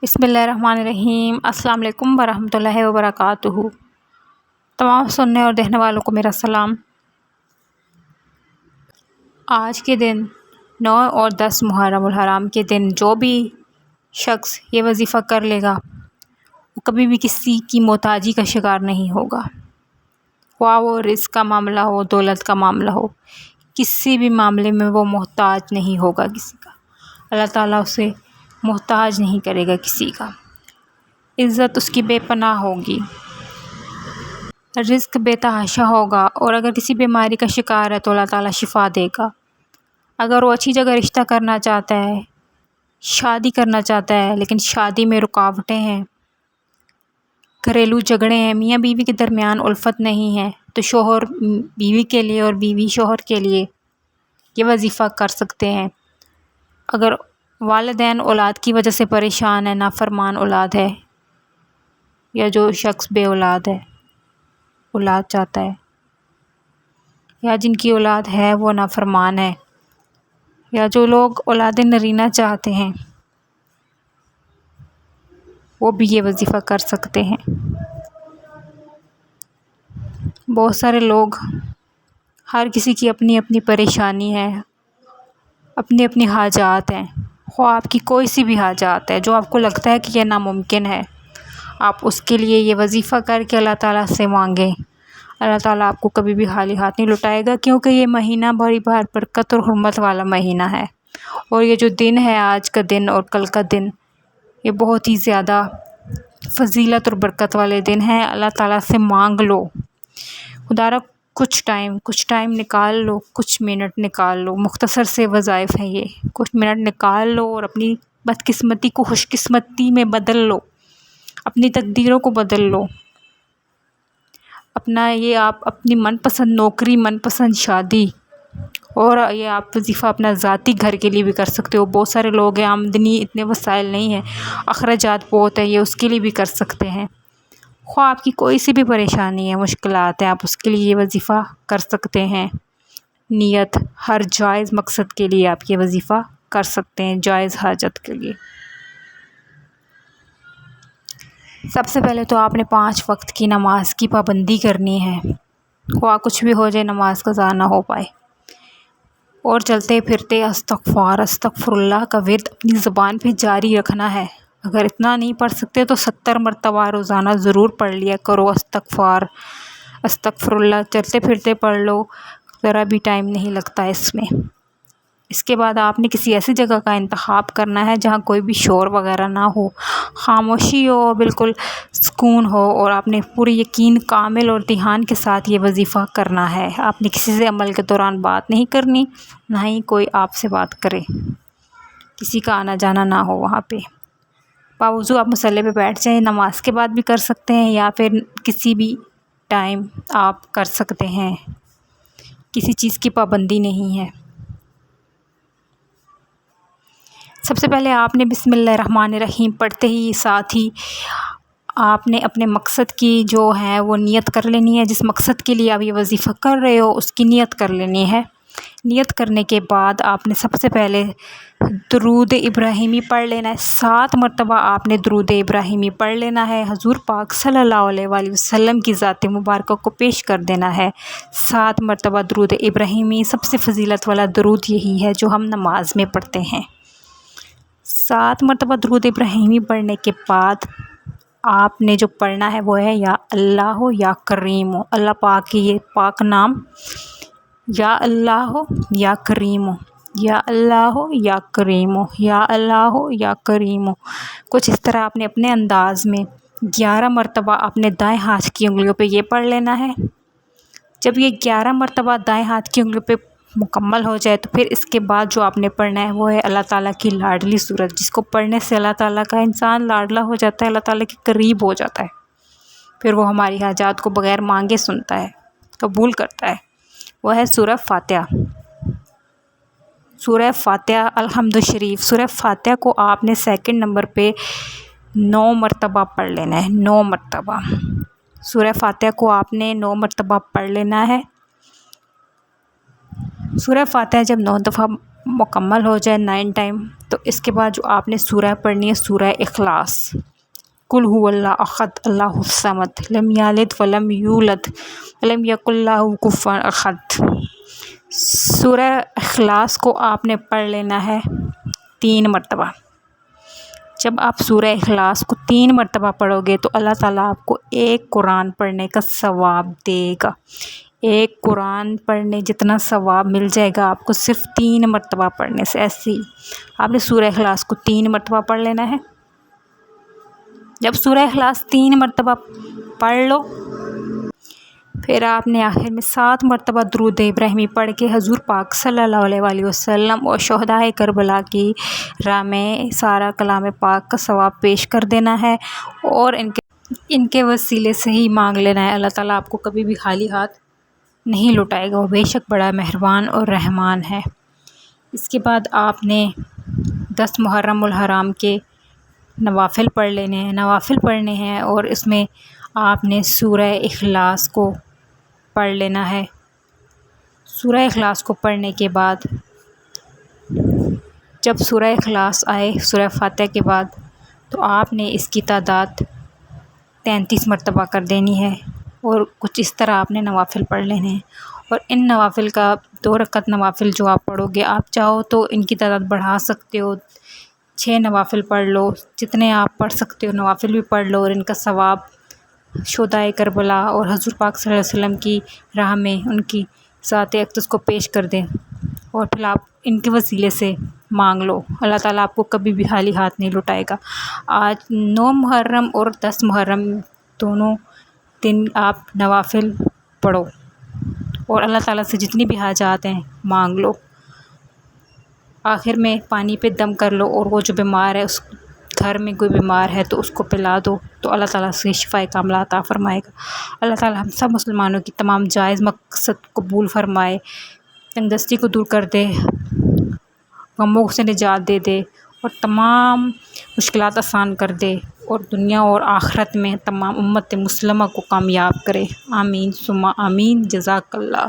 بسم اللہ الرحمن الرحیم۔ السلام علیکم ورحمۃ اللہ وبرکاتہ۔ تمام سننے اور دیکھنے والوں کو میرا سلام۔ آج کے دن 9 اور 10 محرم الحرام کے دن جو بھی شخص یہ وظیفہ کر لے گا وہ کبھی بھی کسی کی محتاجی کا شکار نہیں ہوگا، خواہ وہ رزق کا معاملہ ہو، دولت کا معاملہ ہو، کسی بھی معاملے میں وہ محتاج نہیں ہوگا کسی کا۔ اللہ تعالیٰ اسے محتاج نہیں کرے گا کسی کا، عزت اس کی بے پناہ ہوگی، رزق بے تحاشا ہوگا، اور اگر کسی بیماری کا شکار ہے تو اللہ تعالیٰ شفا دے گا۔ اگر وہ اچھی جگہ رشتہ کرنا چاہتا ہے، شادی کرنا چاہتا ہے لیکن شادی میں رکاوٹیں ہیں، گھریلو جھگڑے ہیں، میاں بیوی کے درمیان الفت نہیں ہے، تو شوہر بیوی کے لیے اور بیوی شوہر کے لیے یہ وظیفہ کر سکتے ہیں۔ اگر والدین اولاد کی وجہ سے پریشان ہے، نافرمان اولاد ہے، یا جو شخص بے اولاد ہے، اولاد چاہتا ہے، یا جن کی اولاد ہے وہ نافرمان ہے، یا جو لوگ اولاد نرینہ چاہتے ہیں وہ بھی یہ وظیفہ کر سکتے ہیں۔ بہت سارے لوگ، ہر کسی کی اپنی اپنی پریشانی ہے، اپنی اپنی حاجات ہیں، خواہ آپ کی کوئی سی بھی حاجات ہے جو آپ کو لگتا ہے کہ یہ ناممکن ہے، آپ اس کے لیے یہ وظیفہ کر کے اللہ تعالیٰ سے مانگیں۔ اللہ تعالیٰ آپ کو کبھی بھی خالی ہاتھ نہیں لوٹائے گا، کیونکہ یہ مہینہ بڑی برکت اور حرمت والا مہینہ ہے، اور یہ جو دن ہے، آج کا دن اور کل کا دن، یہ بہت ہی زیادہ فضیلت اور برکت والے دن ہیں۔ اللہ تعالیٰ سے مانگ لو، خدا را کچھ ٹائم نکال لو، کچھ منٹ نکال لو، مختصر سے وظائف ہیں یہ، کچھ منٹ نکال لو اور اپنی بدقسمتی کو خوش قسمتی میں بدل لو، اپنی تقدیروں کو بدل لو۔ یہ آپ اپنی من پسند نوکری، من پسند شادی، اور یہ آپ وظیفہ اپنا ذاتی گھر کے لیے بھی کر سکتے ہو۔ بہت سارے لوگ ہیں، آمدنی اتنے وسائل نہیں ہیں، اخراجات بہت ہے، یہ اس کے لیے بھی کر سکتے ہیں۔ خواہ آپ کی کوئی سی بھی پریشانی ہے، مشکلات ہیں، آپ اس کے لیے یہ وظیفہ کر سکتے ہیں۔ نیت ہر جائز مقصد کے لیے آپ یہ وظیفہ کر سکتے ہیں، جائز حاجت کے لیے۔ سب سے پہلے تو آپ نے 5 وقت کی نماز کی پابندی کرنی ہے، خواہ کچھ بھی ہو جائے نماز قضا نہ ہو پائے، اور چلتے پھرتے استغفر اللہ کا ورد اپنی زبان پہ جاری رکھنا ہے۔ اگر اتنا نہیں پڑھ سکتے تو 70 مرتبہ روزانہ ضرور پڑھ لیا کرو استغفر اللہ، چلتے پھرتے پڑھ لو، ذرا بھی ٹائم نہیں لگتا اس میں۔ اس کے بعد آپ نے کسی ایسی جگہ کا انتخاب کرنا ہے جہاں کوئی بھی شور وغیرہ نہ ہو، خاموشی ہو، بالکل سکون ہو، اور آپ نے پوری یقین کامل اور دھیان کے ساتھ یہ وظیفہ کرنا ہے۔ آپ نے کسی سے عمل کے دوران بات نہیں کرنی، نہ ہی کوئی آپ سے بات کرے، کسی کا آنا جانا نہ ہو وہاں پہ۔ باوضو آپ مصلی پہ بیٹھ جائیں، نماز کے بعد بھی کر سکتے ہیں یا پھر کسی بھی ٹائم آپ کر سکتے ہیں، کسی چیز کی پابندی نہیں ہے۔ سب سے پہلے آپ نے بسم اللہ الرحمن الرحیم پڑھتے ہی ساتھ ہی آپ نے اپنے مقصد کی جو ہے وہ نیت کر لینی ہے۔ جس مقصد کے لیے آپ یہ وظیفہ کر رہے ہو اس کی نیت کر لینی ہے۔ نیت کرنے کے بعد آپ نے سب سے پہلے درود ابراہیمی پڑھ لینا ہے، 7 مرتبہ آپ نے درود ابراہیمی پڑھ لینا ہے، حضور پاک صلی اللہ علیہ وآلہ وسلم کی ذات مبارکہ کو پیش کر دینا ہے۔ 7 مرتبہ درود ابراہیمی، سب سے فضیلت والا درود یہی ہے جو ہم نماز میں پڑھتے ہیں۔ 7 مرتبہ درود ابراہیمی پڑھنے کے بعد آپ نے جو پڑھنا ہے وہ ہے یا اللہ ہو یا کریم ہو، اللہ پاک کی یہ پاک نام، یا اللہ ہو یا کریم ہو، یا اللہ ہو یا کریم ہو، یا اللہ ہو یا کریم ہو، کچھ اس طرح آپ نے اپنے انداز میں 11 مرتبہ اپنے دائیں ہاتھ کی انگلیوں پہ یہ پڑھ لینا ہے۔ جب یہ 11 مرتبہ دائیں ہاتھ کی انگلیوں پہ مکمل ہو جائے تو پھر اس کے بعد جو آپ نے پڑھنا ہے وہ ہے اللہ تعالیٰ کی لاڈلی سورت، جس کو پڑھنے سے اللہ تعالیٰ کا انسان لاڈلا ہو جاتا ہے، اللہ تعالیٰ کے قریب ہو جاتا ہے، پھر وہ ہماری حاجات کو بغیر مانگے سنتا ہے، قبول کرتا ہے۔ وہ ہے سورہ فاتحہ۔ سورہ فاتحہ الحمد شریف، سورہ فاتحہ کو آپ نے 2 نمبر پہ 9 مرتبہ پڑھ لینا ہے، 9 مرتبہ سورہ فاتحہ کو آپ نے 9 مرتبہ پڑھ لینا ہے۔ سورہ فاتحہ جب 9 دفعہ مکمل ہو جائے 9 ٹائم، تو اس کے بعد جو آپ نے سورہ پڑھنی ہے سورہ اخلاص، قل هو اللہ احد اللہ الصمد لم یلد ولم یولد ولم یکن لہ کفوا احد۔ سورہ اخلاص کو آپ نے پڑھ لینا ہے 3 مرتبہ۔ جب آپ سورہ اخلاص کو 3 مرتبہ پڑھو گے تو اللہ تعالیٰ آپ کو ایک قرآن پڑھنے کا ثواب دے گا۔ ایک قرآن پڑھنے جتنا ثواب مل جائے گا آپ کو صرف 3 مرتبہ پڑھنے سے۔ ایسے ہی آپ نے سورہ اخلاص کو 3 مرتبہ پڑھ لینا ہے۔ جب سورہ اخلاص 3 مرتبہ پڑھ لو، پھر آپ نے آخر میں 7 مرتبہ درود ابراہیمی پڑھ کے حضور پاک صلی اللہ علیہ وآلہ وسلم اور شہدائے کربلا کی راہ میں سارا کلام پاک کا ثواب پیش کر دینا ہے، اور ان کے وسیلے سے ہی مانگ لینا ہے۔ اللہ تعالیٰ آپ کو کبھی بھی خالی ہاتھ نہیں لوٹائے گا، وہ بے شک بڑا مہربان اور رحمان ہے۔ اس کے بعد آپ نے 10 محرم الحرام کے نوافل پڑھ لینے ہیں، نوافل پڑھنے ہیں، اور اس میں آپ نے سورہ اخلاص کو پڑھ لینا ہے۔ سورہ اخلاص کو پڑھنے کے بعد جب سورہ اخلاص آئے سورہ فاتحہ کے بعد، تو آپ نے اس کی تعداد 33 مرتبہ کر دینی ہے، اور کچھ اس طرح آپ نے نوافل پڑھ لینے ہیں۔ اور ان نوافل کا 2 رکعت نوافل جو آپ پڑھو گے، آپ چاہو تو ان کی تعداد بڑھا سکتے ہو، 6 نوافل پڑھ لو، جتنے آپ پڑھ سکتے ہو نوافل بھی پڑھ لو، اور ان کا ثواب شہدائے کربلا اور حضور پاک صلی اللہ علیہ وسلم کی راہ میں ان کی ذات اقدس کو پیش کر دیں، اور پھر آپ ان کے وسیلے سے مانگ لو۔ اللہ تعالیٰ آپ کو کبھی بھی خالی ہاتھ نہیں لوٹائے گا۔ آج 9 محرم اور 10 محرم دونوں دن آپ نوافل پڑھو، اور اللہ تعالیٰ سے جتنی بھی حاجات ہیں مانگ لو۔ آخر میں پانی پہ دم کر لو، اور وہ جو بیمار ہے، اس گھر میں کوئی بیمار ہے تو اس کو پلا دو، تو اللہ تعالیٰ سے شفائے کاملہ عطا فرمائے گا۔ اللہ تعالیٰ ہم سب مسلمانوں کی تمام جائز مقصد قبول فرمائے، تنگ دستی کو دور کر دے، غموں سے نجات دے دے، اور تمام مشکلات آسان کر دے، اور دنیا اور آخرت میں تمام امت مسلمہ کو کامیاب کرے۔ آمین ثم آمین۔ جزاک اللہ۔